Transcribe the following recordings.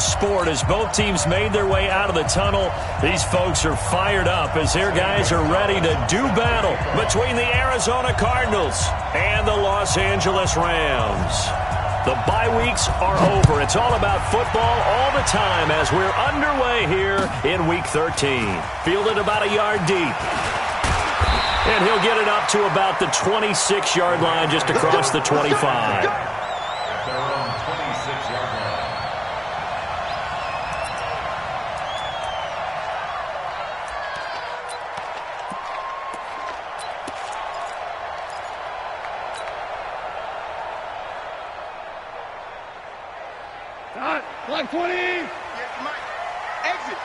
sport as both teams made their way out of the tunnel. These folks are fired up as their guys are ready to do battle between the Arizona Cardinals and the Los Angeles Rams. The bye weeks are over. It's all about football all the time as we're underway here in Week 13. Fielded about a yard deep. And he'll get it up to about the 26-yard line just across the 25. Like 20. Yeah, Mike. Exit.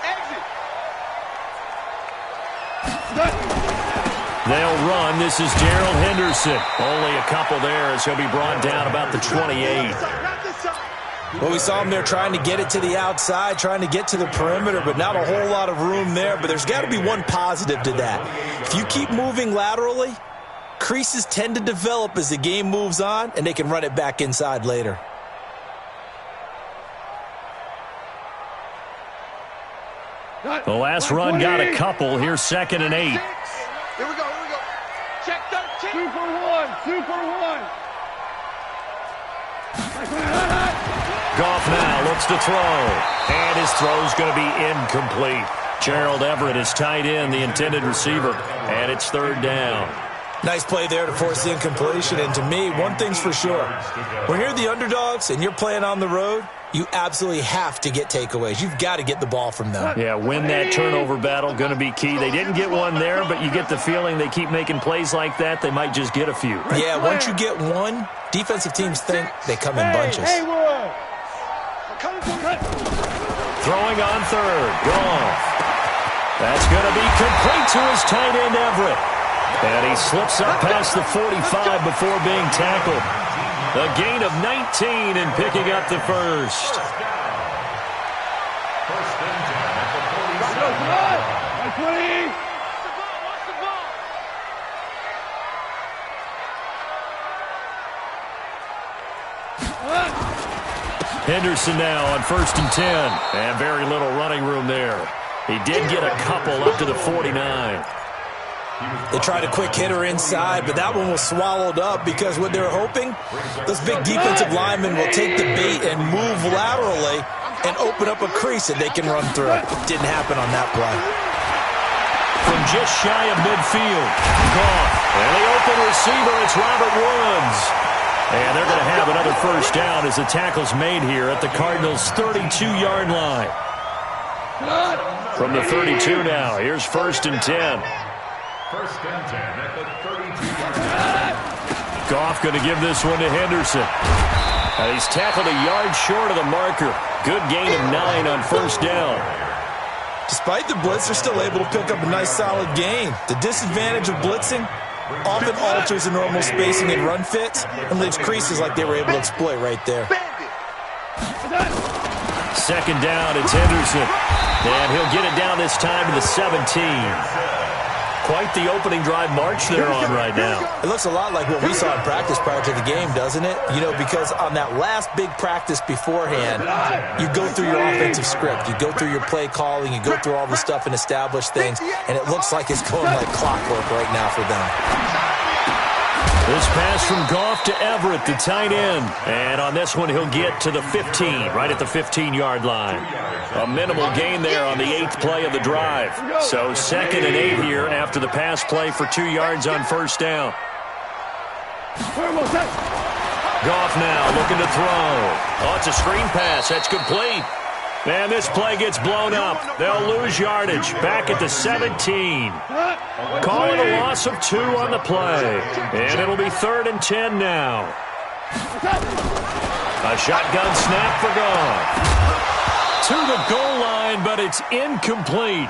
They'll run. This is Gerald Henderson. Only a couple there as he'll be brought down about the 28. Well, we saw him there trying to get it to the outside, trying to get to the perimeter, but not a whole lot of room there. But there's got to be one positive to that. If you keep moving laterally, creases tend to develop as the game moves on, and they can run it back inside later. The last run got a couple. Here's 2nd and 8. Here we go. Check 13. Super one. Goff now looks to throw. And his throw's going to be incomplete. Gerald Everett is tight end, the intended receiver. And it's 3rd down. Nice play there to force the incompletion. And to me, one thing's for sure. When you're the underdogs and you're playing on the road, you absolutely have to get takeaways. You've got to get the ball from them. Yeah, win that turnover battle, going to be key. They didn't get one there, but you get the feeling they keep making plays like that, they might just get a few. Yeah, once you get one, defensive teams think they come in bunches. Throwing on 3rd. Goff. That's going to be complete to his tight end, Everett. And he slips up past the 45 before being tackled. A gain of 19 and picking up the first. Henderson now on 1st and 10. And very little running room there. He did get a couple up to the 49. They tried a quick hitter inside, but that one was swallowed up because what they're hoping, those big defensive linemen will take the bait and move laterally and open up a crease that they can run through. Didn't happen on that play. From just shy of midfield, Goff. And the open receiver, it's Robert Woods. And they're going to have another first down as the tackle's made here at the Cardinals' 32-yard line. From the 32 now, here's 1st and 10. 1st and 10 at the 32-yard line. Goff going to give this one to Henderson. And he's tackled a yard short of the marker. Good gain of 9 on 1st down. Despite the blitz, they're still able to pick up a nice solid gain. The disadvantage of blitzing often alters the normal spacing and run fits and leaves creases like they were able to exploit right there. 2nd down, it's Henderson. And he'll get it down this time to the 17. Quite the opening drive march they're on right now. It looks a lot like what we saw in practice prior to the game, doesn't it? You know, because on that last big practice beforehand, you go through your offensive script. You go through your play calling. You go through all the stuff and establish things. And it looks like it's going like clockwork right now for them. This pass from Goff to Everett, the tight end. And on this one, he'll get to the 15, right at the 15-yard line. A minimal gain there on the 8th play of the drive. So 2nd and 8 here after the pass play for 2 yards on 1st down. Goff now looking to throw. Oh, it's a screen pass. That's complete. And this play gets blown up. They'll lose yardage. Back at the 17. Calling a loss of 2 on the play. And it'll be 3rd and 10 now. A shotgun snap for Goff. To the goal line, but it's incomplete.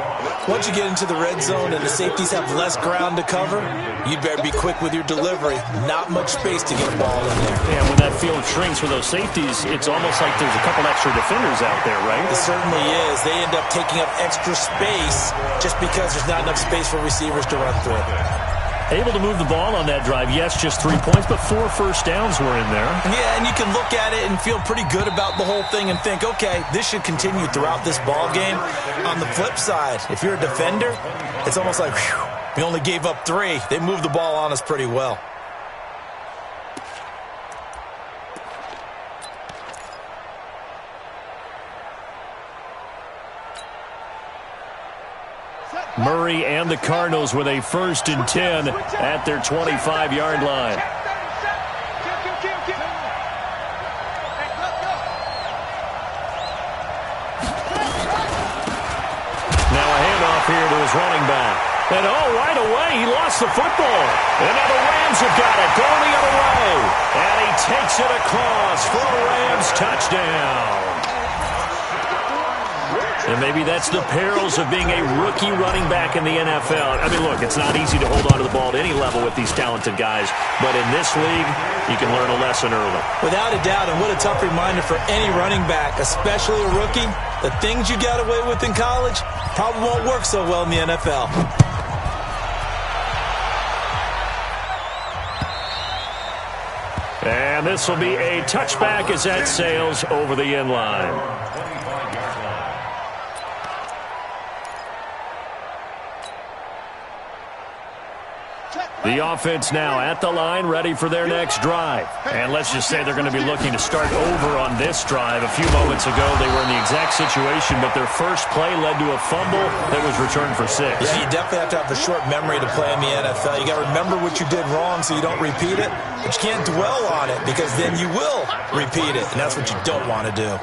Once you get into the red zone and the safeties have less ground to cover, you better be quick with your delivery. Not much space to get the ball in there. And when that field shrinks with those safeties, it's almost like there's a couple extra defenders out there, right? It certainly is. They end up taking up extra space just because there's not enough space for receivers to run through. Able to move the ball on that drive. Yes, just 3 points, but 4 first downs were in there. Yeah, and you can look at it and feel pretty good about the whole thing and think, okay, this should continue throughout this ball game. On the flip side, if you're a defender, it's almost like, whew, we only gave up 3. They moved the ball on us pretty well. Murray and the Cardinals with a 1st and 10 at their 25-yard line. Now a handoff here to his running back. And right away, he lost the football. And now the Rams have got it, going the other way. And he takes it across for a Rams touchdown. And maybe that's the perils of being a rookie running back in the NFL. I mean, look, it's not easy to hold on to the ball at any level with these talented guys. But in this league, you can learn a lesson early. Without a doubt, and what a tough reminder for any running back, especially a rookie. The things you got away with in college probably won't work so well in the NFL. And this will be a touchback as that sails over the end line. The offense now at the line, ready for their next drive. And let's just say they're going to be looking to start over on this drive. A few moments ago, they were in the exact situation, but their first play led to a fumble that was returned for 6. Yeah, you definitely have to have a short memory to play in the NFL. You got to remember what you did wrong so you don't repeat it, but you can't dwell on it because then you will repeat it, and that's what you don't want to do.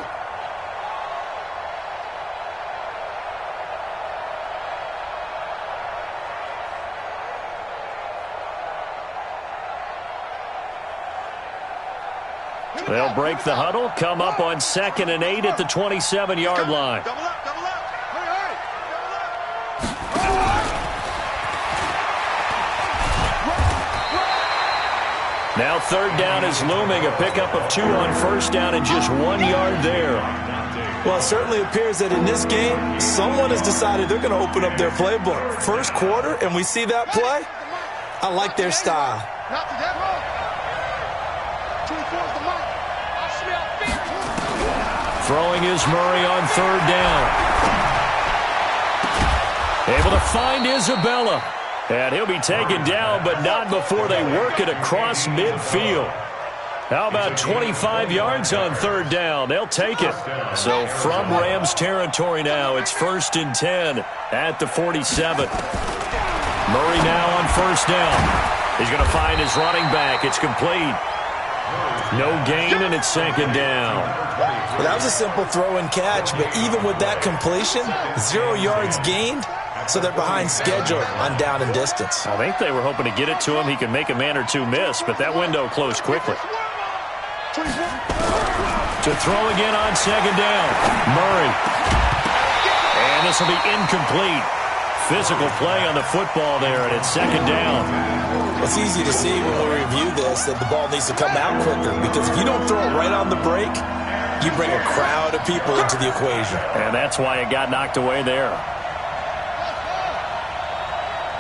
They'll break the huddle, come up on 2nd and 8 at the 27-yard line. Double up, double up. Hurry, hurry. Now 3rd down is looming, a pickup of 2 on 1st down and just 1 yard there. Well, it certainly appears that in this game, someone has decided they're going to open up their playbook. First quarter, and we see that play. I like their style. Not to that road. 24's the mark. I smell fear. Throwing is Murray on 3rd down. Able to find Isabella. And he'll be taken down, but not before they work it across midfield. How about 25 yards on 3rd down? They'll take it. So from Rams territory now, it's 1st and 10 at the 47. Murray now on 1st down. He's going to find his running back. It's complete. No gain, and it's 2nd down. Well, that was a simple throw and catch, but even with that completion, 0 yards gained, so they're behind schedule on down and distance. I think they were hoping to get it to him. He could make a man or two miss, but that window closed quickly. To throw again on 2nd down. Murray. And this will be incomplete. Physical play on the football there, and it's 2nd down. It's easy to see when we review this that the ball needs to come out quicker, because if you don't throw it right on the break, you bring a crowd of people into the equation. And that's why it got knocked away there.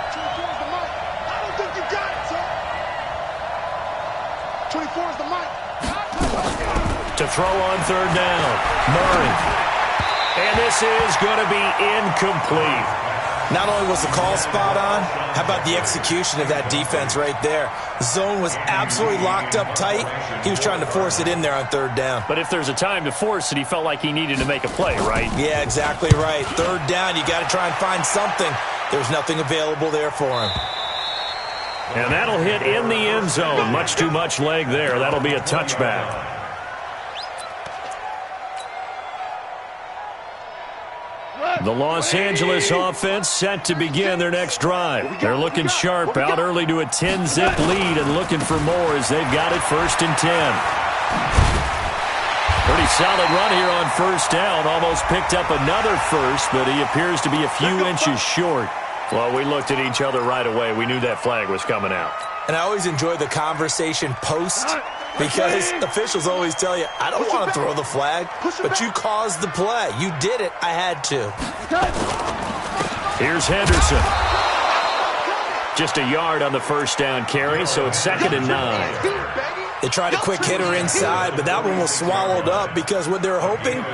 24's the mark. I don't think you got it, sir. 24's the mark. To throw on 3rd down. Murray. And this is going to be incomplete. Not only was the call spot on, how about the execution of that defense right there? The zone was absolutely locked up tight. He was trying to force it in there on 3rd down. But if there's a time to force it, he felt like he needed to make a play, right? Yeah, exactly right. 3rd down, you got to try and find something. There's nothing available there for him. And that'll hit in the end zone. Much too much leg there. That'll be a touchback. The Los Angeles offense set to begin their next drive. They're looking sharp, out early to a 10-zip lead and looking for more as they've got it 1st and 10. Pretty solid run here on 1st down. Almost picked up another first, but he appears to be a few inches short. Well, we looked at each other right away. We knew that flag was coming out. And I always enjoy the conversation post, because officials always tell you, I don't want to throw the flag, but you caused the play. You did it. I had to. Here's Henderson. Just a yard on the first down carry, so it's 2nd and 9. They tried a quick hitter inside, but that one was swallowed up because what they're hoping,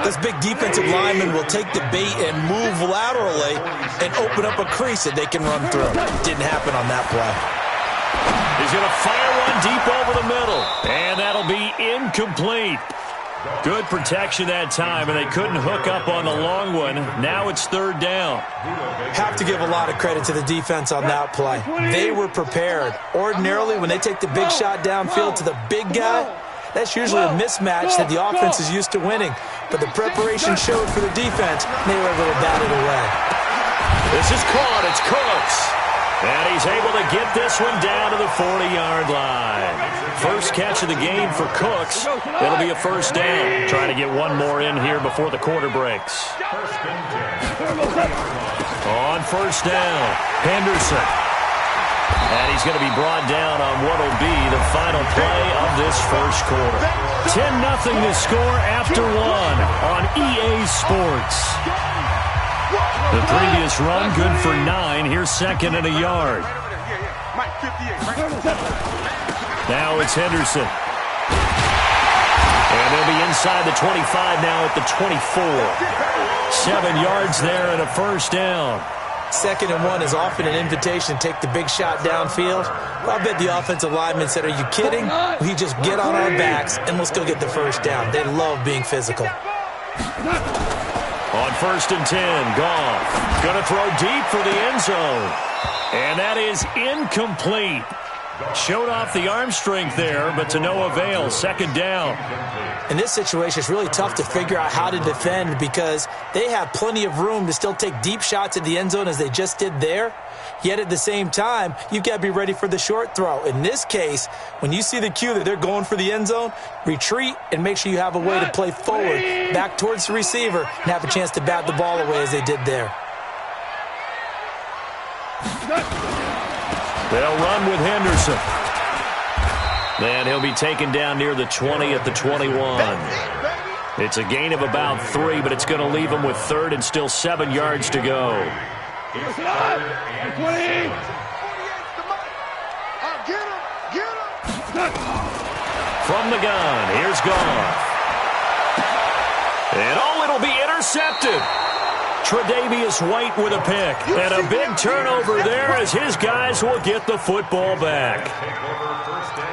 this big defensive lineman will take the bait and move laterally and open up a crease that they can run through. Didn't happen on that play. He's going to fire one deep over the middle, and that'll be incomplete. Good protection that time, and they couldn't hook up on the long one. Now it's 3rd down. Have to give a lot of credit to the defense on that play. They were prepared. Ordinarily, when they take the big shot downfield to the big guy, that's usually a mismatch that the offense is used to winning. But the preparation showed for the defense, and they were able to bat it away. This is caught. It's Cooks. And he's able to get this one down to the 40-yard line. First catch of the game for Cooks. It'll be a first down. Trying to get one more in here before the quarter breaks. On first down, Henderson. And he's going to be brought down on what will be the final play of this first quarter. 10-0 to score after 1 on EA Sports. The previous run, good for 9. Here's 2nd and a yard. Now it's Henderson. And they'll be inside the 25 now at the 24. 7 yards there and a first down. 2nd and 1 is often an invitation to take the big shot downfield. I bet the offensive lineman said, are you kidding? We just get on our backs and let's go get the first down. They love being physical. On 1st and 10, Goff going to throw deep for the end zone. And that is incomplete. Showed off the arm strength there, but to no avail. 2nd down. In this situation, it's really tough to figure out how to defend because they have plenty of room to still take deep shots at the end zone as they just did there. Yet at the same time, you've got to be ready for the short throw. In this case, when you see the cue that they're going for the end zone, retreat and make sure you have a way to play forward, back towards the receiver, and have a chance to bat the ball away as they did there. They'll run with Henderson. And he'll be taken down near the 20 at the 21. It's a gain of about 3, but it's going to leave them with 3rd and still 7 yards to go. From the gun, here's Goff. And it'll be intercepted. Tre'Davious White with a pick. And a big turnover there as his guys will get the football back.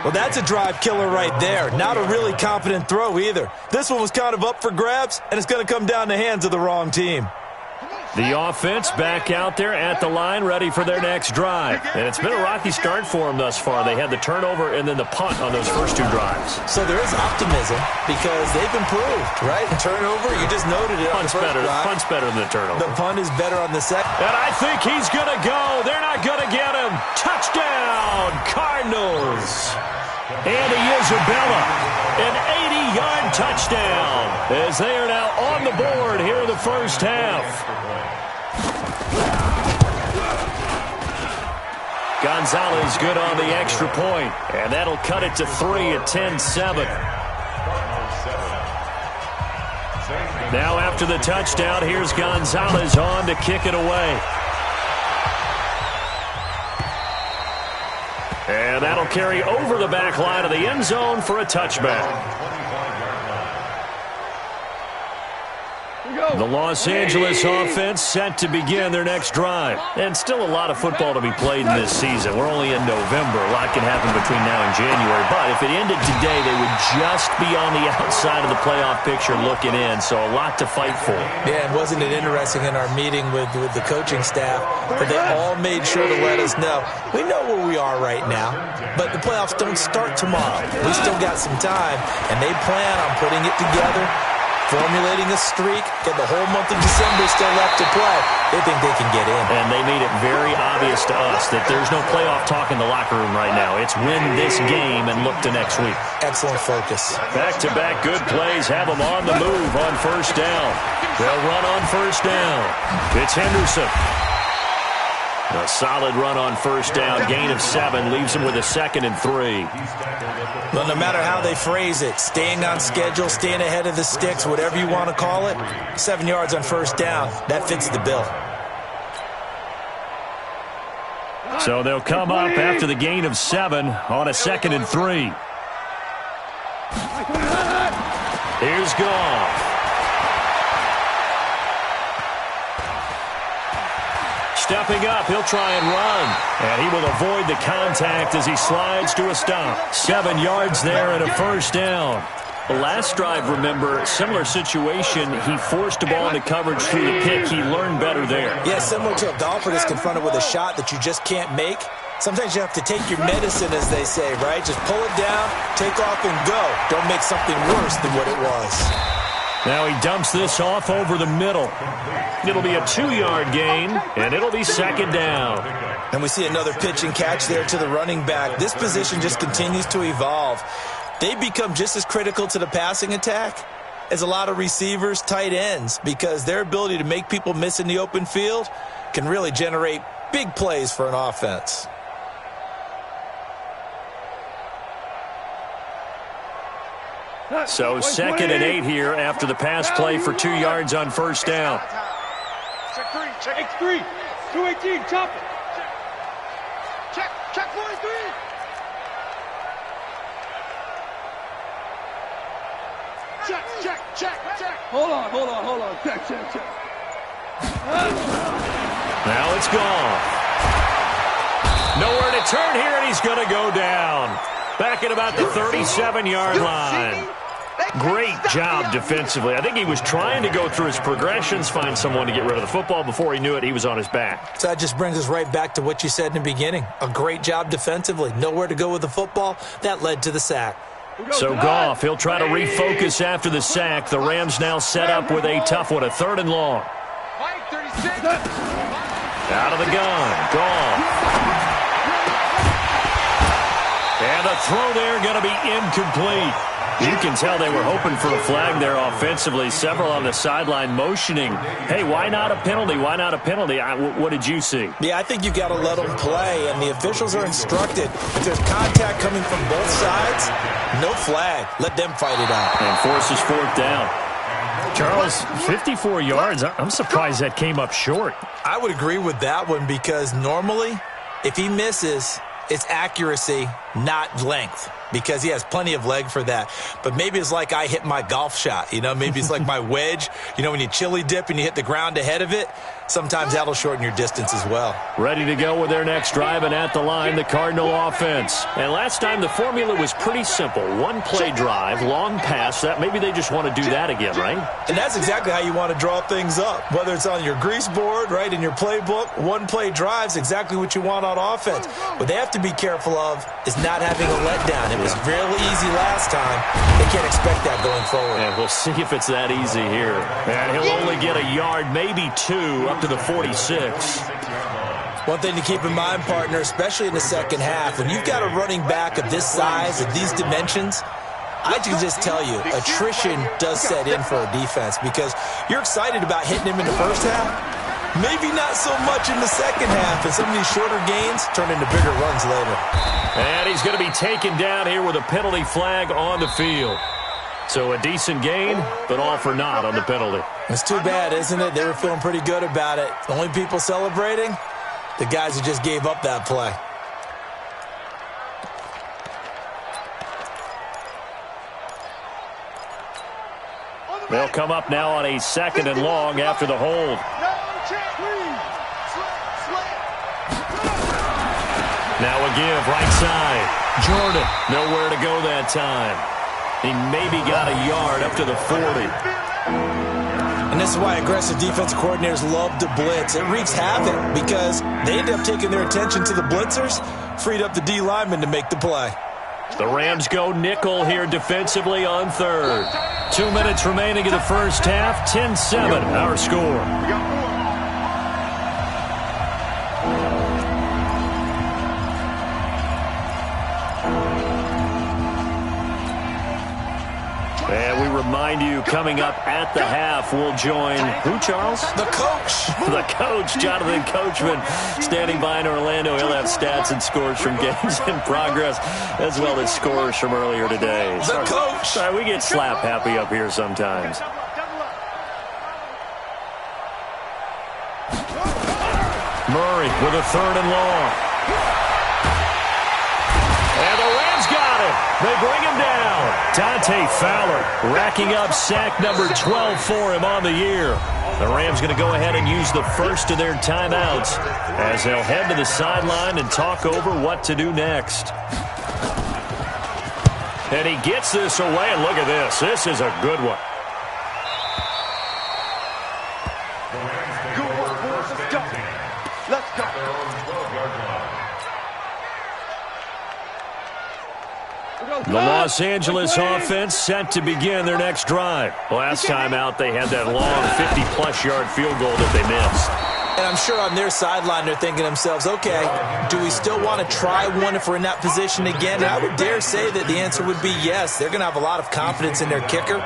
Well, that's a drive killer right there. Not a really confident throw either. This one was kind of up for grabs, and it's going to come down the hands of the wrong team. The offense back out there at the line, ready for their next drive. And it's been a rocky start for them thus far. They had the turnover and then the punt on those first 2 drives. So there is optimism because they've improved, right? The turnover, you just noted it on the first drive. Punt's better than the turnover. The punt is better on the second. And I think he's going to go. They're not going to get him. Touchdown, Cardinals. Andy Isabella, an 80-yard touchdown as they are now on the board here in the first half. Gonzalez good on the extra point, and that'll cut it to 3 at 10-7. Now after the touchdown, here's Gonzalez on to kick it away. And that'll carry over the back line of the end zone for a touchback. The Los Angeles offense set to begin their next drive. And still a lot of football to be played in this season. We're only in November. A lot can happen between now and January. But if it ended today, they would just be on the outside of the playoff picture looking in. So a lot to fight for. Yeah, and wasn't it interesting in our meeting with the coaching staff that they all made sure to let us know. We know where we are right now, but the playoffs don't start tomorrow. We still got some time, and they plan on putting it together, formulating a streak, get the whole month of December still left to play. They think they can get in. And they made it very obvious to us that there's no playoff talk in the locker room right now. It's win this game and look to next week. Excellent focus. Back-to-back good plays have them on the move on first down. They'll run on first down. It's Henderson. A solid run on first down, gain of 7, leaves them with a 2nd and 3. Well, no matter how they phrase it, staying on schedule, staying ahead of the sticks, whatever you want to call it, 7 yards on first down, that fits the bill. So they'll come up after the gain of 7 on a 2nd and 3. Here's Goff. Stepping up, he'll try and run. And he will avoid the contact as he slides to a stop. 7 yards there and a first down. The last drive, remember, similar situation. He forced the ball into coverage through the pick. He learned better there. Yeah, similar to a golfer that's confronted with a shot that you just can't make. Sometimes you have to take your medicine, as they say, right? Just pull it down, take off, and go. Don't make something worse than what it was. Now he dumps this off over the middle. It'll be a 2-yard gain, and it'll be 2nd down. And we see another pitch and catch there to the running back. This position just continues to evolve. They become just as critical to the passing attack as a lot of receivers, tight ends, because their ability to make people miss in the open field can really generate big plays for an offense. So 2nd and 8 here after the pass play for 2 yards on first down. Check 3, check X3. 218, chop it. Check 43. Check. Hold on. Check. Now it's gone. Nowhere to turn here, and he's going to go down. Back at about the 37-yard line. Great job defensively. I think he was trying to go through his progressions, find someone to get rid of the football. Before he knew it, he was on his back. So that just brings us right back to what you said in the beginning. A great job defensively. Nowhere to go with the football. That led to the sack. So Goff, he'll try to refocus after the sack. The Rams now set up with a tough one, a 3rd and long. Out of the gun, Goff. And the throw there going to be incomplete. You can tell they were hoping for a flag there offensively. Several on the sideline motioning, hey, why not a penalty? Why not a penalty? What did you see? Yeah, I think you've got to let them play, and the officials are instructed. If there's contact coming from both sides, no flag. Let them fight it out. And forces 4th down. Charles, 54 yards. I'm surprised that came up short. I would agree with that one because normally, if he misses, it's accuracy, not length, because he has plenty of leg for that. But maybe it's like I hit my golf shot, maybe it's like my wedge. When you chili dip and you hit the ground ahead of it, sometimes that'll shorten your distance as well. Ready to go with their next drive, and at the line, the Cardinal offense. And last time, the formula was pretty simple. 1-play drive, long pass. That maybe they just want to do that again, right? And that's exactly how you want to draw things up. Whether it's on your grease board, right, in your playbook, 1-play drive's exactly what you want on offense. What they have to be careful of is not having a letdown. It was really easy last time. They can't expect that going forward. And we'll see if it's that easy here. And he'll only get a yard, maybe 2, up to the 46. One thing to keep in mind, partner, especially in the second half, when you've got a running back of this size, of these dimensions, I can just tell you, attrition does set in for a defense because you're excited about hitting him in the first half. Maybe not so much in the second half, and some of these shorter gains turn into bigger runs later. And he's going to be taken down here with a penalty flag on the field. So a decent gain, but all for naught on the penalty. It's too bad, isn't it? They were feeling pretty good about it. The only people celebrating, the guys who just gave up that play. They'll come up now on a 2nd and long after the hold. Now a give, right side. Jordan, nowhere to go that time. He maybe got a yard up to the 40. And this is why aggressive defensive coordinators love to blitz. It wreaks havoc because they end up taking their attention to the blitzers, freed up the D lineman to make the play. The Rams go nickel here defensively on 3rd. 2 minutes remaining in the first half. 10-7, our score. And we remind you, coming up at the half, we'll join who, Charles? The coach. The coach, Jonathan Coachman, standing by in Orlando. He'll have stats and scores from games in progress, as well as scores from earlier today. The coach. Sorry, we get slap happy up here sometimes. Murray with a 3rd and long. And the Rams got him. They bring him down. Dante Fowler racking up sack number 12 for him on the year. The Rams going to go ahead and use the first of their timeouts as they'll head to the sideline and talk over what to do next. And he gets this away, and look at this. This is a good one. Good work, boys. Let's go. Let's go. The Los Angeles offense set to begin their next drive. Last time out, they had that long 50-plus yard field goal that they missed. And I'm sure on their sideline they're thinking to themselves, okay, do we still want to try one if we're in that position again? And I would dare say that the answer would be yes. They're going to have a lot of confidence in their kicker.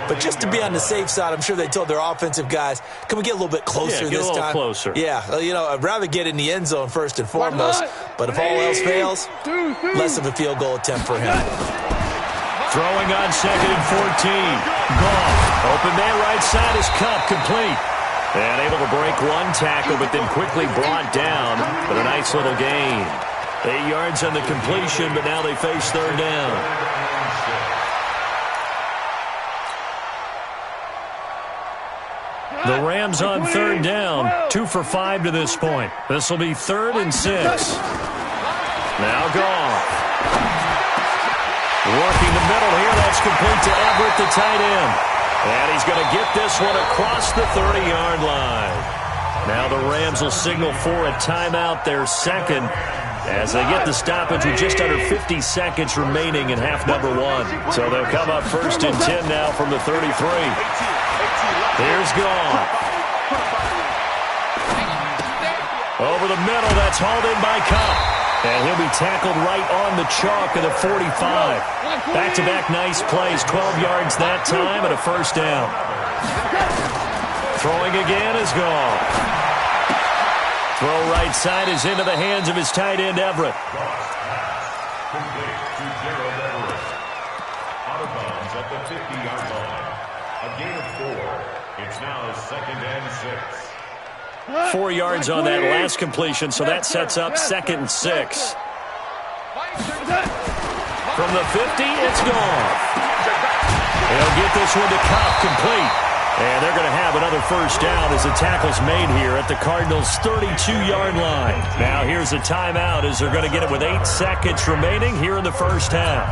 But just to be on the safe side, I'm sure they told their offensive guys, can we get a little bit closer this time? Get a little closer. Yeah, you know, I'd rather get in the end zone first and foremost. But if all else fails, less of a field goal attempt for him. Throwing on 2nd and 14. Goff. Open man right side is Cup, complete. And able to break one tackle, but then quickly brought down with a nice little gain. 8 yards on the completion, but now they face third down. The Rams on third down, 2 for 5 to this point. This will be 3rd and 6. Now Goff. Working the middle here, that's complete to Everett, the tight end. And he's going to get this one across the 30-yard line. Now the Rams will signal for a timeout, their second, as they get the stoppage with just under 50 seconds remaining in half number 1. So they'll come up 1st and 10 now from the 33. Here's Goff. Over the middle, that's hauled in by Cup. And he'll be tackled right on the chalk of the 45. Back-to-back nice plays, 12 yards that time and a first down. Throwing again is Goff. Throw right side is into the hands of his tight end, Everett. Complete to Gerald Everett. Out of bounds at the 50-yard line. A gain of 4. It's now 2nd and 6. 4 yards on that last completion, so that sets up 2nd and 6. From the 50, it's Goff. He'll get this one to Cup, complete. And they're going to have another first down as the tackle's made here at the Cardinals' 32-yard line. Now here's a timeout as they're going to get it with 8 seconds remaining here in the first half.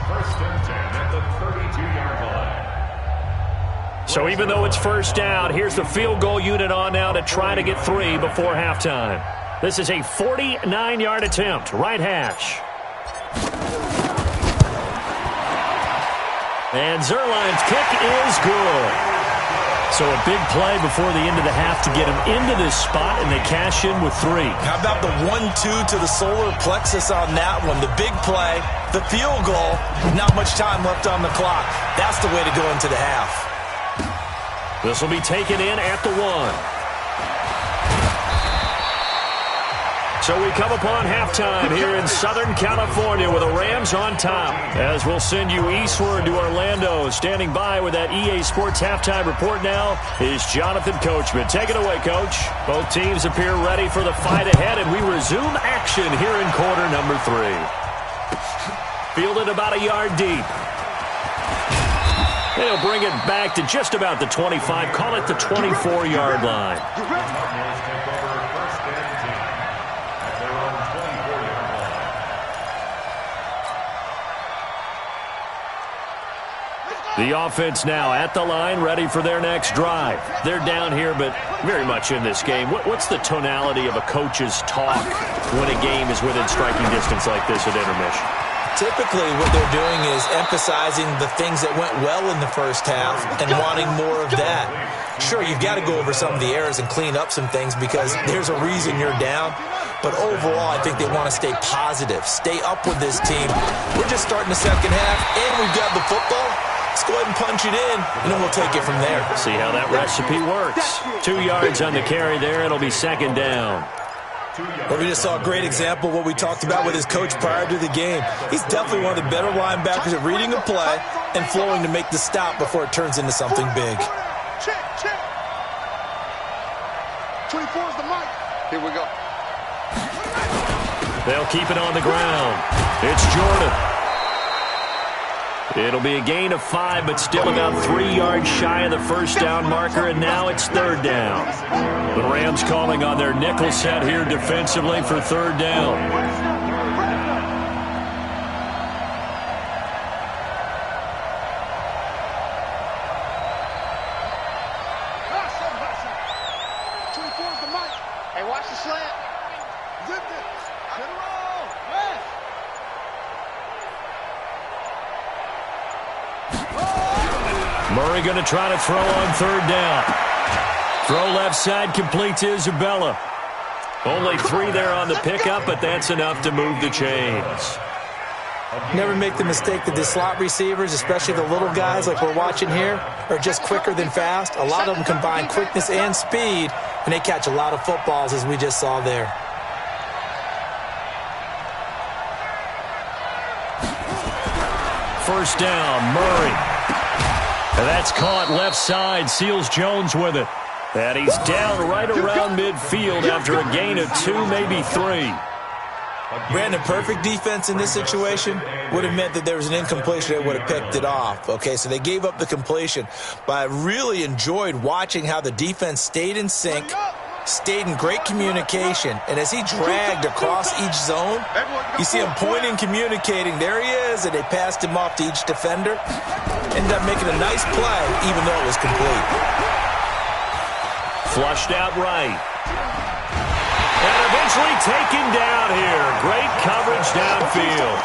1st and 10 at the 32-yard line. So even though it's first down, here's the field goal unit on now to try to get 3 before halftime. This is a 49-yard attempt, right hash. And Zerline's kick is good. So a big play before the end of the half to get him into this spot, and they cash in with 3. How about the 1-2 to the solar plexus on that one? The big play, the field goal, not much time left on the clock. That's the way to go into the half. This will be taken in at the 1. So we come upon halftime here in Southern California with the Rams on top. As we'll send you eastward to Orlando. Standing by with that EA Sports halftime report now is Jonathan Coachman. Take it away, Coach. Both teams appear ready for the fight ahead, and we resume action here in quarter number 3. Fielded about a yard deep. They'll bring it back to just about the 25. Call it the 24-yard line. The offense now at the line, ready for their next drive. They're down here, but very much in this game. What's the tonality of a coach's talk when a game is within striking distance like this at intermission? Typically, what they're doing is emphasizing the things that went well in the first half and wanting more of that. Sure, you've got to go over some of the errors and clean up some things because there's a reason you're down. But overall, I think they want to stay positive, stay up with this team. We're just starting the second half, and we've got the football. Let's go ahead and punch it in, and then we'll take it from there. See how that recipe works. 2 yards on the carry there. It'll be second down. Well, we just saw a great example of what we talked about with his coach prior to the game. He's definitely one of the better linebackers at reading a play and flowing to make the stop before it turns into something big. Check, check. 24 is the mic. Here we go. They'll keep it on the ground. It's Jordan. It'll be a gain of 5, but still about 3 yards shy of the first down marker, and now it's third down. The Rams calling on their nickel set here defensively for third down. Murray going to try to throw on third down. Throw left side, complete to Isabella. Only 3 there on the pickup, but that's enough to move the chains. Never make the mistake that the slot receivers, especially the little guys like we're watching here, are just quicker than fast. A lot of them combine quickness and speed, and they catch a lot of footballs, as we just saw there. First down, Murray. And that's caught left side. Seals Jones with it. And he's down right around midfield after a gain of 2, maybe 3. Brandon, perfect defense in this situation would have meant that there was an incompletion. They would have picked it off. Okay, so they gave up the completion. But I really enjoyed watching how the defense stayed in sync, stayed in great communication, and as he dragged across each zone, you see him pointing, communicating. There he is, and they passed him off to each defender. Ended up making a nice play, even though it was complete. Flushed out right. And eventually taken down here. Great coverage downfield.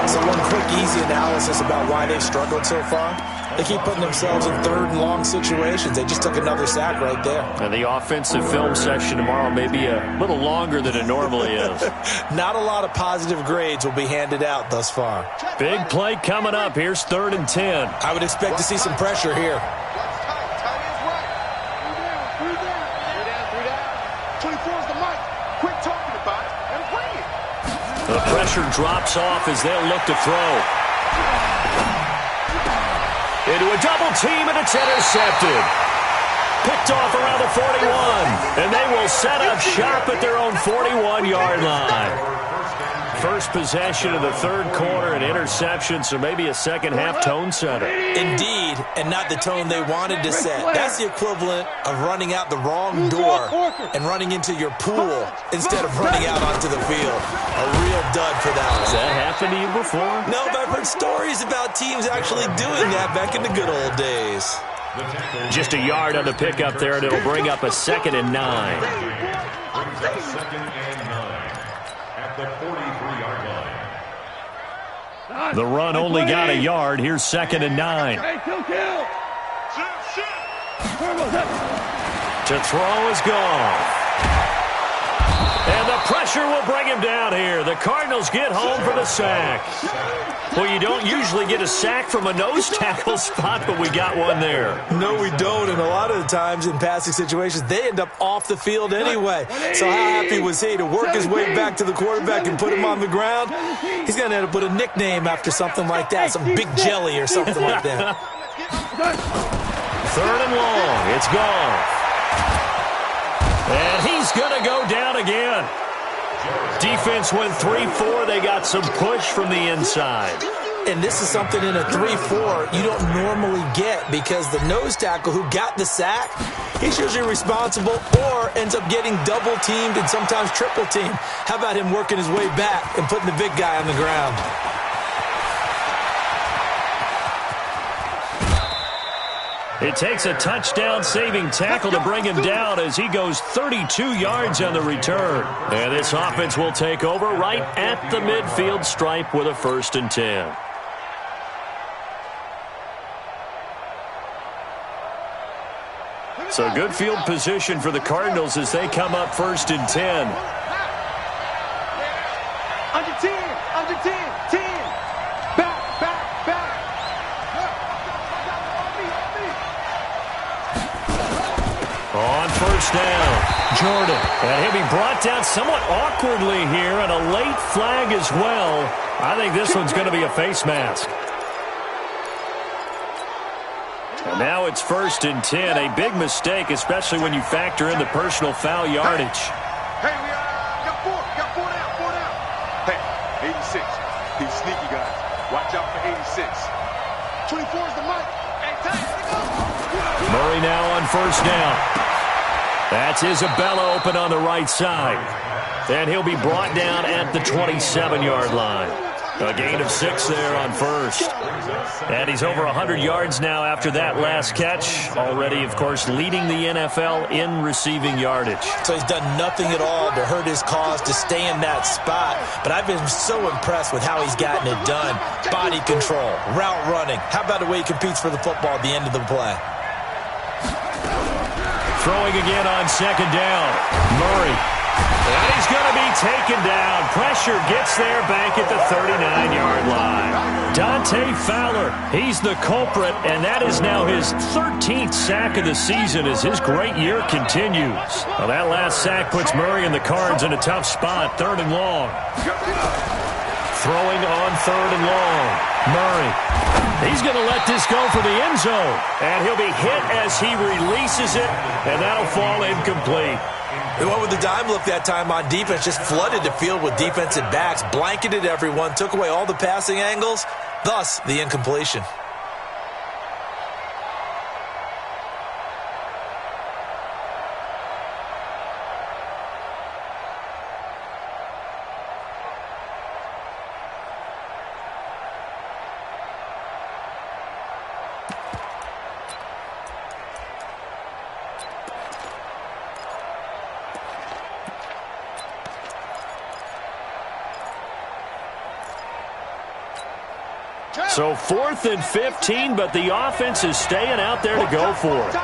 So one quick, easy analysis about why they've struggled so far. They keep putting themselves in third and long situations. They just took another sack right there. And the offensive film session tomorrow may be a little longer than it normally is. Not a lot of positive grades will be handed out thus far. Big play coming up. Here's 3rd and 10. I would expect to see some pressure here. The pressure drops off as they'll look to throw. Into a double team, and it's intercepted. Picked off around the 41. And they will set up shop at their own 41-yard line. First possession of the third quarter, an interception, so maybe a second-half tone setter. Indeed, and not the tone they wanted to set. That's the equivalent of running out the wrong door and running into your pool instead of running out onto the field. A real dud for that one. Has that happened to you before? No, but I've heard stories about teams actually doing that back in the good old days. Just a yard on the pickup there, and it'll bring up a 2nd and 9. At the 43-yard line. The run only got a yard. Here's 2nd and 9. To throw is gone. And the pressure will bring him down here. The Cardinals get home for the sack. Well, you don't usually get a sack from a nose tackle spot, but we got one there. No, we don't, and a lot of the times in passing situations, they end up off the field anyway. So how happy was he to work his way back to the quarterback and put him on the ground? He's going to end up with a nickname after something like that, some Big Jelly or something like that. 3rd and long. It's gone. And he's going to go down again. Defense went 3-4. They got some push from the inside. And this is something in a 3-4 you don't normally get because the nose tackle who got the sack, he's usually responsible or ends up getting double-teamed and sometimes triple-teamed. How about him working his way back and putting the big guy on the ground? It takes a touchdown-saving tackle to bring him down as he goes 32 yards on the return. And this offense will take over right at the midfield stripe with a 1st and 10. So good field position for the Cardinals as they come up 1st and 10. Under 10, under 10, 10. Back, back, back. On 1st down, Jordan. And he'll be brought down somewhat awkwardly here, and a late flag as well. I think this one's going to be a face mask. And now it's 1st and 10. A big mistake, especially when you factor in the personal foul yardage. Hey, we got four down. 26. 24 is the mic. Hey, tight. Murray now on first down. That's Isabella open on the right side. And he'll be brought down at the 27-yard line. A gain of 6 there on first. And he's over 100 yards now after that last catch. Already, of course, leading the NFL in receiving yardage. So he's done nothing at all to hurt his cause to stay in that spot. But I've been so impressed with how he's gotten it done. Body control, route running. How about the way he competes for the football at the end of the play? Throwing again on second down. Murray. And he's going to be taken down. Pressure gets there back at the 39-yard line. Dante Fowler, he's the culprit, and that is now his 13th sack of the season as his great year continues. Well, that last sack puts Murray and the Cards in a tough spot, 3rd and long. Throwing on 3rd and long. Murray. He's going to let this go for the end zone. And he'll be hit as he releases it, and that'll fall incomplete. They went with the dime look that time on defense, just flooded the field with defensive backs, blanketed everyone, took away all the passing angles, thus the incompletion. So 4th and 15, but the offense is staying out there to go for it.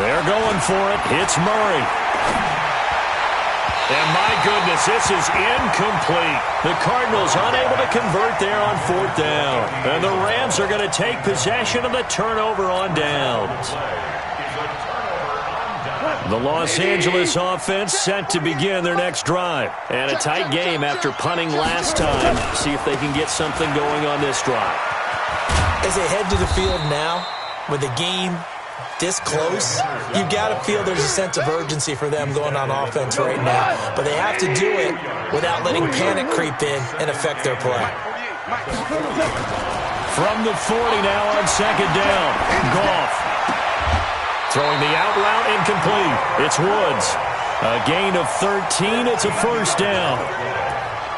They're going for it. It's Murray. And my goodness, this is incomplete. The Cardinals unable to convert there on 4th down. And the Rams are going to take possession of the turnover on downs. The Los Angeles offense set to begin their next drive. And a tight game after punting last time. See if they can get something going on this drive. As they head to the field now, with the game this close, you've got to feel there's a sense of urgency for them going on offense right now. But they have to do it without letting panic creep in and affect their play. From the 40 now on second down. Goff. Throwing the out route incomplete. It's Woods. A gain of 13. It's a first down.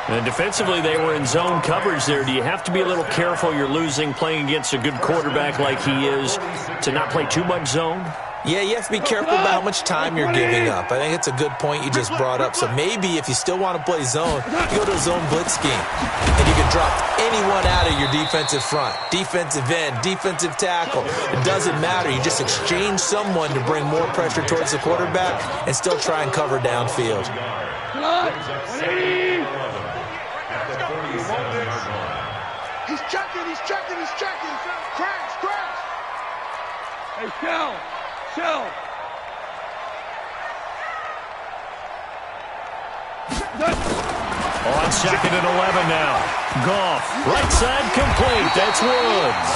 And defensively, they were in zone coverage there. Do you have to be a little careful you're losing playing against a good quarterback like he is to not play too much zone? Yeah, you have to be careful about how much time you're giving up. I think it's a good point you just brought up. So maybe if you still want to play zone, you go to a zone blitz scheme. And you can drop anyone out of your defensive front. Defensive end, defensive tackle. It doesn't matter. You just exchange someone to bring more pressure towards the quarterback and still try and cover downfield. He's checking, he's checking, he's checking. Crash, crash. Hey, Shell. On second and 11 now. Goff, right side complete. That's Woods.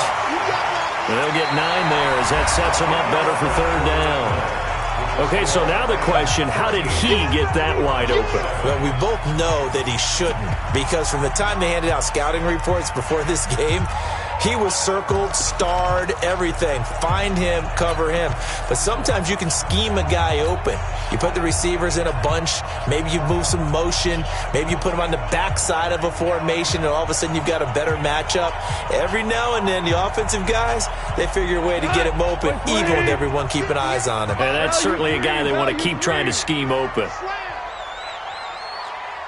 They'll get 9 there as that sets them up better for 3rd down. Okay, so now the question, how did he get that wide open? Well, we both know that he shouldn't, because from the time they handed out scouting reports before this game, he was circled, starred, everything. Find him, cover him. But sometimes you can scheme a guy open. You put the receivers in a bunch. Maybe you move some motion. Maybe you put them on the backside of a formation, and all of a sudden you've got a better matchup. Every now and then, the offensive guys, they figure a way to get him open, even with everyone keeping eyes on him. And that's certainly a guy they want to keep trying to scheme open.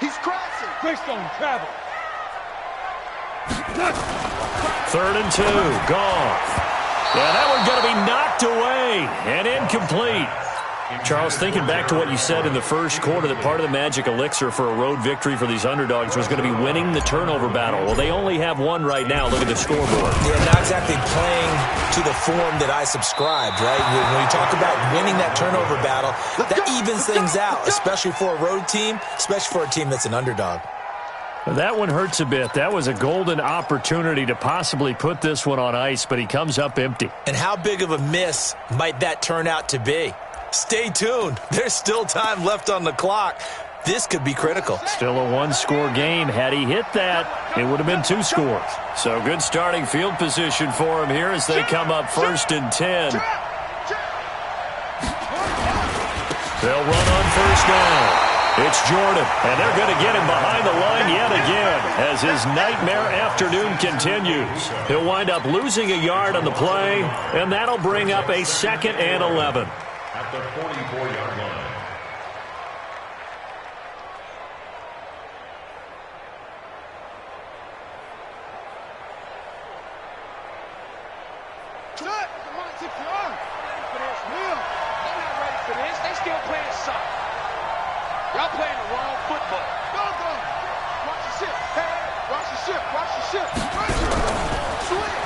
He's crossing. Based on travel. 3rd and 2. Goff. Yeah, that one's going to be knocked away and incomplete. Charles, thinking back to what you said in the first quarter, that part of the magic elixir for a road victory for these underdogs was going to be winning the turnover battle. Well, they only have one right now. Look at the scoreboard. Yeah, not exactly playing to the form that I subscribed, right? When you talk about winning that turnover battle, that evens things out, especially for a road team, especially for a team that's an underdog. That one hurts a bit. That was a golden opportunity to possibly put this one on ice, but he comes up empty. And how big of a miss might that turn out to be? Stay tuned. There's still time left on the clock. This could be critical. Still a one-score game. Had he hit that, it would have been 2 scores. So good starting field position for him here as they come up 1st and 10. They'll run on 1st down. It's Jordan, and they're going to get him behind the line yet again as his nightmare afternoon continues. He'll wind up losing a yard on the play, and that'll bring up a 2nd and 11. At the 44-yard line. Y'all playing the wrong football. Go. Watch the ship. Hey, watch the ship. Watch the ship. Swing.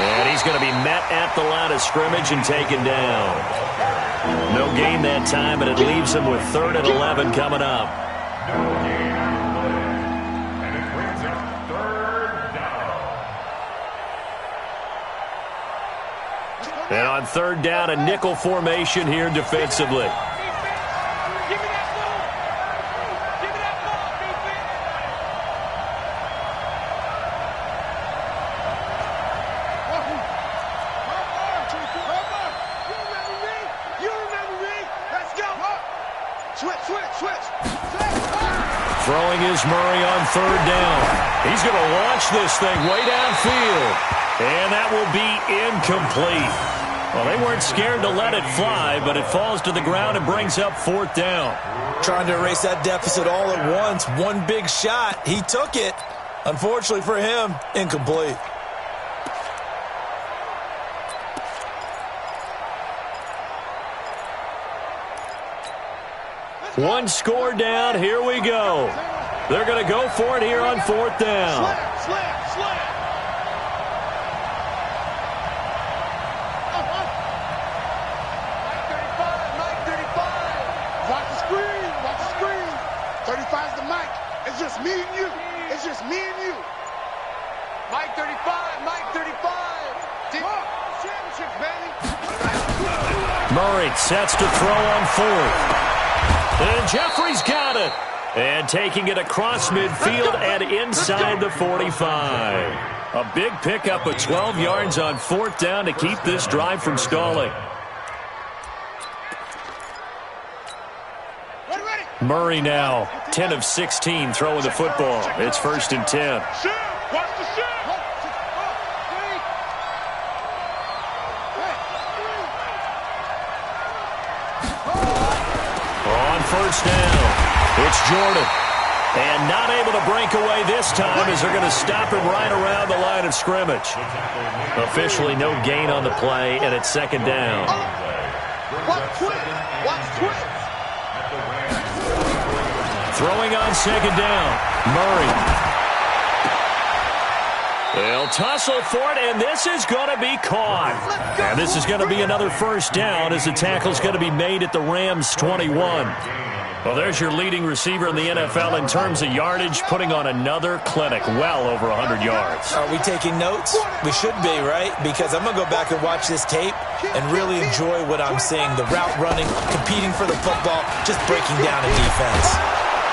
And he's going to be met at the line of scrimmage and taken down. No gain that time, and it leaves him with 3rd and 11 coming up. No gain on the play. And it brings up 3rd down. And on 3rd down, a nickel formation here defensively. Throwing is Murray on 3rd down. He's going to launch this thing way downfield. And that will be incomplete. Well, they weren't scared to let it fly, but it falls to the ground and brings up 4th down. Trying to erase that deficit all at once. One big shot. He took it. Unfortunately for him, incomplete. One score down. Here we go. They're going to go for it here on 4th down. Slam. Mike 35. Watch the screen. 35 is the mic. It's just me and you. Mike 35. Championship, baby. Murray sets to throw on 4th. And Jeffrey's got it. And taking it across midfield and inside the 45. A big pickup of 12 yards on 4th down to keep this drive from stalling. Murray now 10 of 16 throwing the football. It's 1st and 10. Watch the ship. On 1st down, it's Jordan. And not able to break away this time as they're going to stop him right around the line of scrimmage. Officially no gain on the play, and it's 2nd down. Watch quick. Throwing on 2nd down, Murray. They'll tussle for it, and this is going to be caught. And this is going to be another 1st down as the tackle's going to be made at the Rams' 21. Well, there's your leading receiver in the NFL in terms of yardage, putting on another clinic, well over 100 yards. Are we taking notes? We should be, right? Because I'm going to go back and watch this tape and really enjoy what I'm seeing. The route running, competing for the football, just breaking down a defense.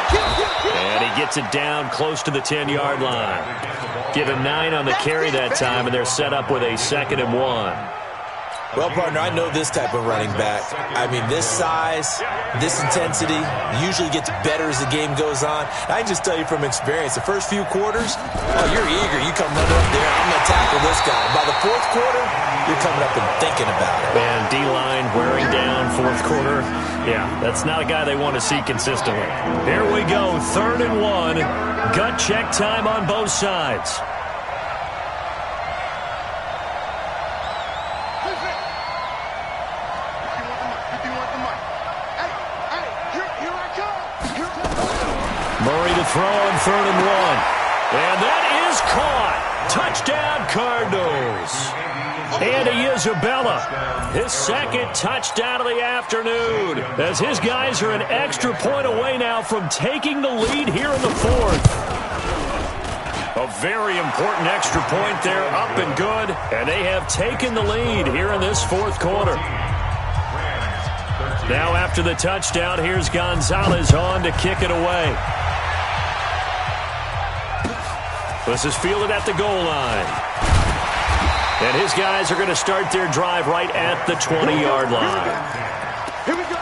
And he gets it down close to the 10-yard line. Give him 9 on the carry that time, and they're set up with a 2nd and 1. Well, partner, I know this type of running back. I mean, this size, this intensity usually gets better as the game goes on. I can just tell you from experience, the first few quarters, you're eager. You come running up there, I'm going to tackle this guy. By the 4th quarter, you're coming up and thinking about it. And D-line wearing down 4th quarter. Yeah, that's not a guy they want to see consistently. Here we go, 3rd and 1. Gut check time on both sides. Murray to throw on 3rd and 1. And that is caught. Touchdown, Cardinals. Andy Isabella, his 2nd touchdown of the afternoon, as his guys are an extra point away now from taking the lead here in the 4th. A very important extra point there, up and good, and they have taken the lead here in this 4th quarter. Now after the touchdown, here's Gonzalez on to kick it away. This is fielded at the goal line. And his guys are going to start their drive right at the 20-yard line. Here we go.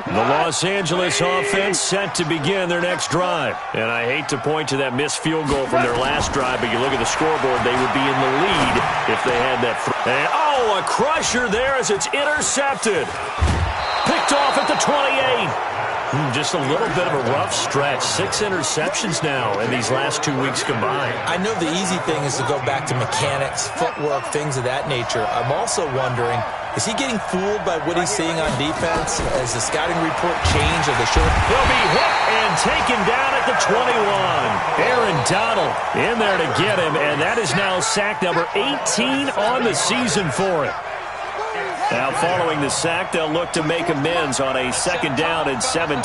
The Los Angeles offense set to begin their next drive. And I hate to point to that missed field goal from their last drive, but you look at the scoreboard, they would be in the lead if they had that. And, oh, a crusher there as it's intercepted. Picked off at the 28. Just a little bit of a rough stretch. 6 interceptions now in these last 2 weeks combined. I know the easy thing is to go back to mechanics, footwork, things of that nature. I'm also wondering, is he getting fooled by what he's seeing on defense? Has the scouting report changed? He'll be hit and taken down at the 21. Aaron Donald in there to get him, and that is now sack number 18 on the season for him. Now following the sack, they'll look to make amends on a 2nd down and 17.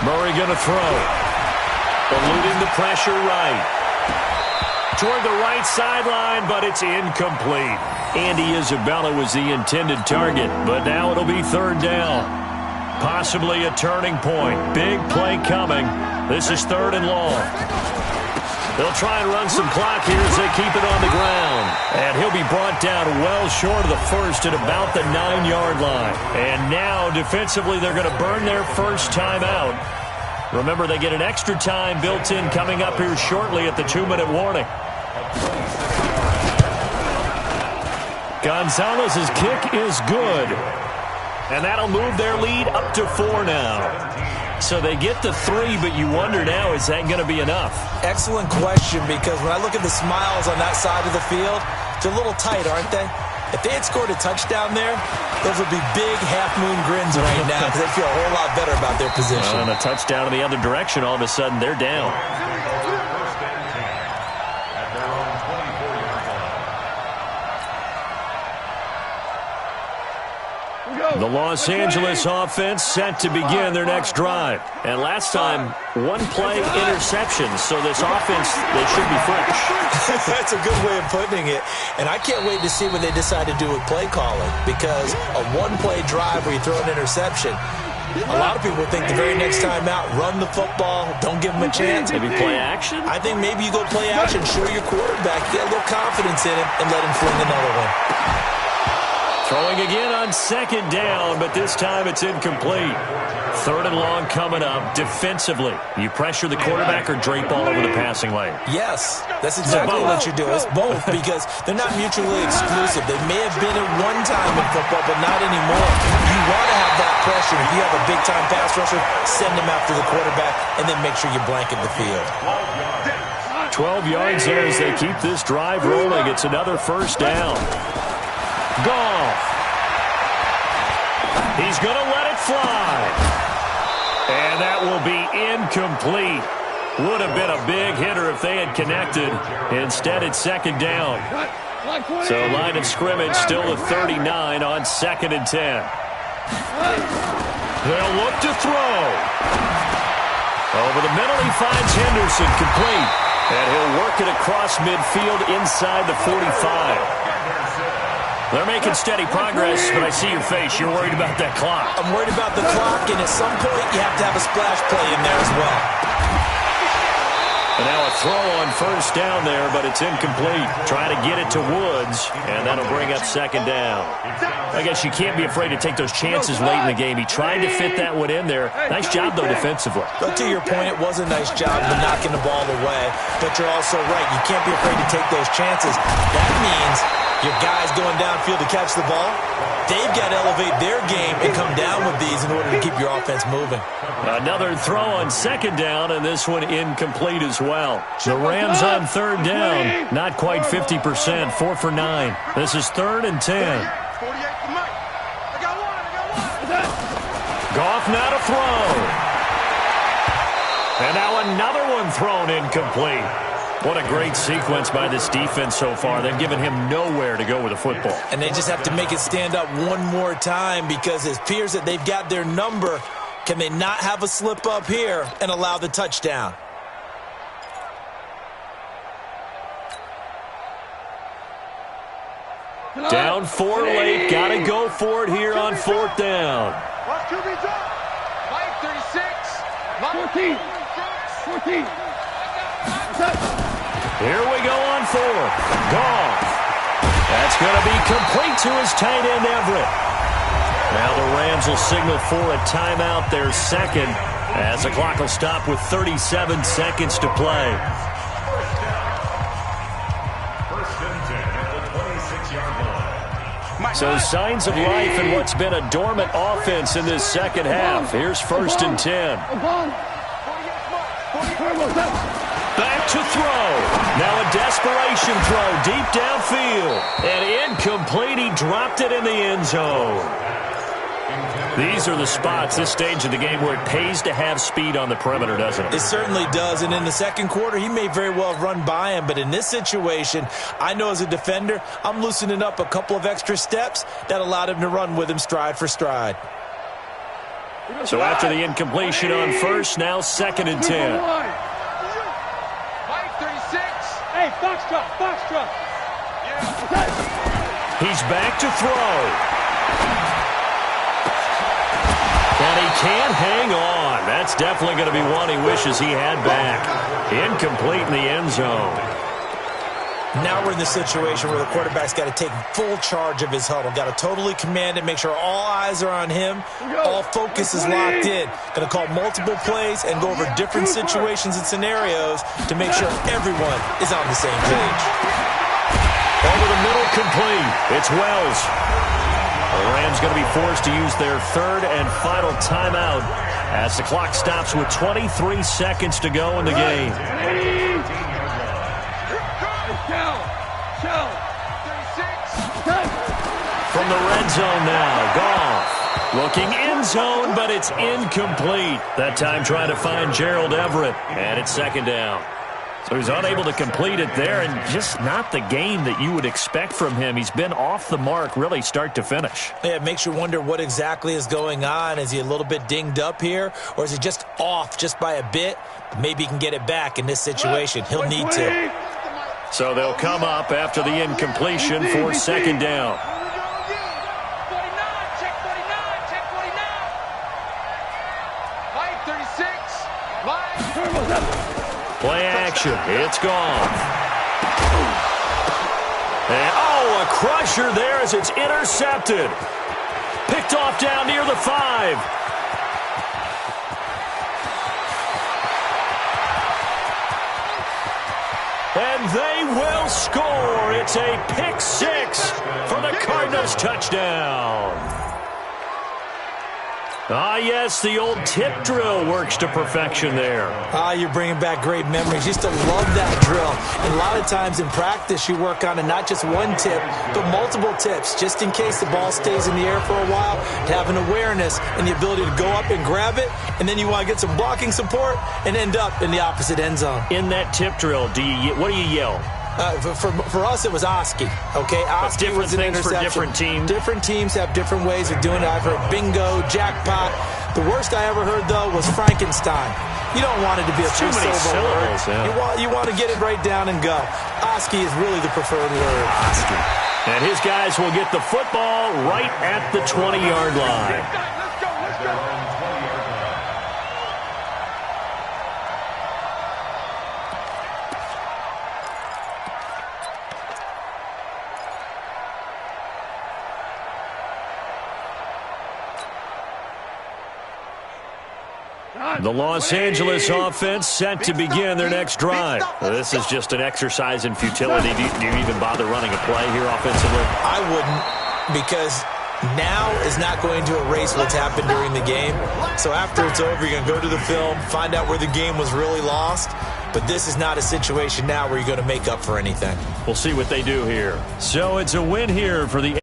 Murray going to throw. Eluding the pressure right. Toward the right sideline, but it's incomplete. Andy Isabella was the intended target, but now it'll be 3rd down. Possibly a turning point. Big play coming. This is 3rd and long. They'll try and run some clock here as they keep it on the ground. And he'll be brought down well short of the first at about the 9-yard line. And now, defensively, they're going to burn their first timeout. Remember, they get an extra time built in coming up here shortly at the 2-minute warning. Gonzalez's kick is good. And that'll move their lead up to 4 now. So they get to 3, but you wonder now, is that going to be enough? Excellent question, because when I look at the smiles on that side of the field, they're a little tight, aren't they? If they had scored a touchdown there, those would be big half-moon grins right now because they feel a whole lot better about their position. And a touchdown in the other direction, all of a sudden they're down. The Los Angeles offense set to begin their next drive. And last time, 1-play interception. So this offense, they should be fresh. That's a good way of putting it. And I can't wait to see what they decide to do with play calling. Because a 1-play drive where you throw an interception, a lot of people think the very next time out, run the football, don't give them a chance. Maybe play action? I think maybe you go play action, show your quarterback, get a little confidence in him, and let him fling another one. Throwing again on 2nd down, but this time it's incomplete. 3rd and long coming up defensively. You pressure the quarterback or drape all over the passing lane? Yes, that's exactly what you do. It's both because they're not mutually exclusive. They may have been at one time in football, but not anymore. You want to have that pressure. If you have a big-time pass rusher, send him after the quarterback, and then make sure you blanket the field. 12 yards there as they keep this drive rolling. It's another 1st down. Goff. He's going to let it fly. And that will be incomplete. Would have been a big hitter if they had connected. Instead, it's 2nd down. So line of scrimmage still a 39 on 2nd and 10. They'll look to throw. Over the middle, he finds Henderson complete. And he'll work it across midfield inside the 45. They're making steady progress, but I see your face. You're worried about that clock. I'm worried about the clock, and at some point, you have to have a splash play in there as well. And now a throw on 1st down there, but it's incomplete. Trying to get it to Woods, and that'll bring up 2nd down. I guess you can't be afraid to take those chances late in the game. He tried to fit that one in there. Nice job, though, defensively. But to your point, it was a nice job of knocking the ball away. But you're also right. You can't be afraid to take those chances. That means your guys going downfield to catch the ball, they've got to elevate their game and come down with these in order to keep your offense moving. Another throw on 2nd down, and this one incomplete as well. The Rams on 3rd down, not quite 50%, 4 for 9. This is 3rd and 10. Goff now to throw. And now another one thrown incomplete. What a great sequence by this defense so far. They've given him nowhere to go with the football. And they just have to make it stand up one more time because it appears that they've got their number. Can they not have a slip up here and allow the touchdown? Down 4 late. Got to go for it here on 4th down. Watch QB drop. 536. 14. Here we go on 4th. Goff. That's going to be complete to his tight end, Everett. Now the Rams will signal for a timeout, their second, as the clock will stop with 37 seconds to play. First and 10 at the 26-yard line. So signs of life in what's been a dormant offense in this second half. Here's 1st and 10. Back to throw. Now a desperation throw deep downfield. And incomplete. He dropped it in the end zone. These are the spots, this stage of the game, where it pays to have speed on the perimeter, doesn't it? It certainly does. And in the second quarter, he may very well run by him. But in this situation, I know as a defender, I'm loosening up a couple of extra steps that allowed him to run with him stride for stride. So after the incompletion on 1st, now 2nd and 10. 536. Hey, box drop. He's back to throw. And he can't hang on. That's definitely going to be one he wishes he had back. Incomplete in the end zone. Now we're in the situation where the quarterback's got to take full charge of his huddle. Got to totally command it, make sure all eyes are on him. All focus is locked in. Going to call multiple plays and go over different situations and scenarios to make sure everyone is on the same page. Over the middle, complete. It's Wells. The Rams going to be forced to use their 3rd and final timeout as the clock stops with 23 seconds to go in the game. From the red zone now, Goff looking end zone, but it's incomplete. That time trying to find Gerald Everett, and it's 2nd down. So he's unable to complete it there, and just not the game that you would expect from him. He's been off the mark really start to finish. Yeah, it makes you wonder what exactly is going on. Is he a little bit dinged up here, or is he just off just by a bit? Maybe he can get it back in this situation. He'll need to. So they'll come up after the incompletion for 2nd down. 49. Check 49. Check 49. 536. Play action. It's gone. And, oh, a crusher there as it's intercepted. Picked off down near the 5. And they will score. It's a pick 6 for the Cardinals touchdown. Ah, yes, the old tip drill works to perfection there. Ah, you're bringing back great memories. Used to love that drill. And a lot of times in practice, you work on it, not just one tip, but multiple tips, just in case the ball stays in the air for a while, to have an awareness and the ability to go up and grab it, and then you want to get some blocking support and end up in the opposite end zone. In that tip drill, what do you yell? For us, it was Oski. Okay, Oski was an interception. For different teams. Different teams have different ways of doing it. I've heard bingo, jackpot. The worst I ever heard, though, was Frankenstein. You don't want it to be a too many syllables. Yeah. You want to get it right down and go. Oski is really the preferred word. Oski. And his guys will get the football right at the 20-yard line. Let's go. The Los Angeles offense set to begin their next drive. This is just an exercise in futility. Do you even bother running a play here offensively? I wouldn't, because now is not going to erase what's happened during the game. So after it's over, you're going to go to the film, find out where the game was really lost. But this is not a situation now where you're going to make up for anything. We'll see what they do here. So it's a win here for the